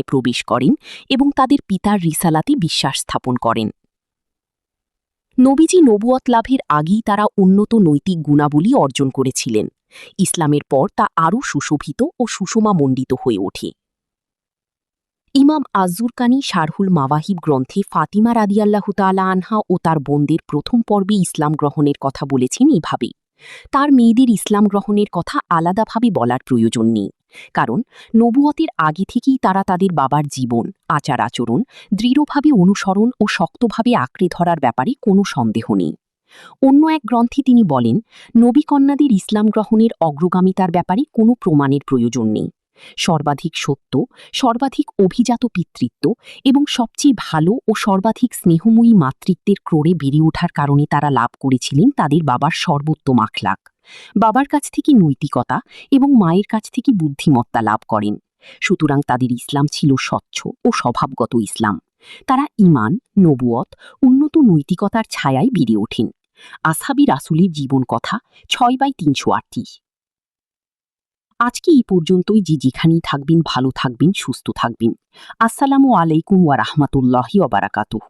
প্রবেশ করেন এবং তাদের পিতার রিসালাতে বিশ্বাস স্থাপন করেন। নবীজি নবুয়ত লাভের আগেই তারা উন্নত নৈতিক গুণাবলী অর্জন করেছিলেন। ইসলামের পর তা আরও সুশোভিত ও সুষমামণ্ডিত হয়ে ওঠে। ইমাম আজজুরকানি শারহুল মাওয়াহিব গ্রন্থে ফাতিমা রাদিয়াল্লাহু তাআলা আনহা ও তার বোনদের প্রথম পর্বে ইসলাম গ্রহণের কথা বলেছেন এইভাবে। তার মেয়েদের ইসলাম গ্রহণের কথা আলাদাভাবে বলার প্রয়োজন নেই, কারণ নবুয়তের আগে থেকেই তারা তাদের বাবার জীবন, আচার আচরণ দৃঢ়ভাবে অনুসরণ ও শক্তভাবে আঁকড়ে ধরার ব্যাপারে কোনো সন্দেহ নেই। অন্য এক গ্রন্থে তিনি বলেন, নবীকন্যাদের ইসলাম গ্রহণের অগ্রগামিতার ব্যাপারে কোনো প্রমাণের প্রয়োজন নেই। সর্বাধিক সত্য, সর্বাধিক অভিজাত পিতৃত্ব এবং সবচেয়ে ভালো ও সর্বাধিক স্নেহময়ী মাতৃত্বের ক্রোড়ে বেড়ে ওঠার কারণে তারা লাভ করেছিলেন তাদের বাবার সর্বোত্তম আখলাক। বাবার কাছ থেকে নৈতিকতা এবং মায়ের কাছ থেকে বুদ্ধিমত্তা লাভ করেন। সুতরাং তাদের ইসলাম ছিল স্বচ্ছ ও স্বভাবগত ইসলাম। তারা ঈমান, নবুয়ত, উন্নত নৈতিকতার ছায়ায় বেড়ে ওঠেন। আসহাবী রাসূলের জীবন কথা 6/338। আজকে এই পর্যন্তই। যে যেখানেই থাকবেন ভালো থাকবেন, সুস্থ থাকবেন। আসসালামু আলাইকুম ওয়া রাহমাতুল্লাহি ওয়া বারাকাতুহু।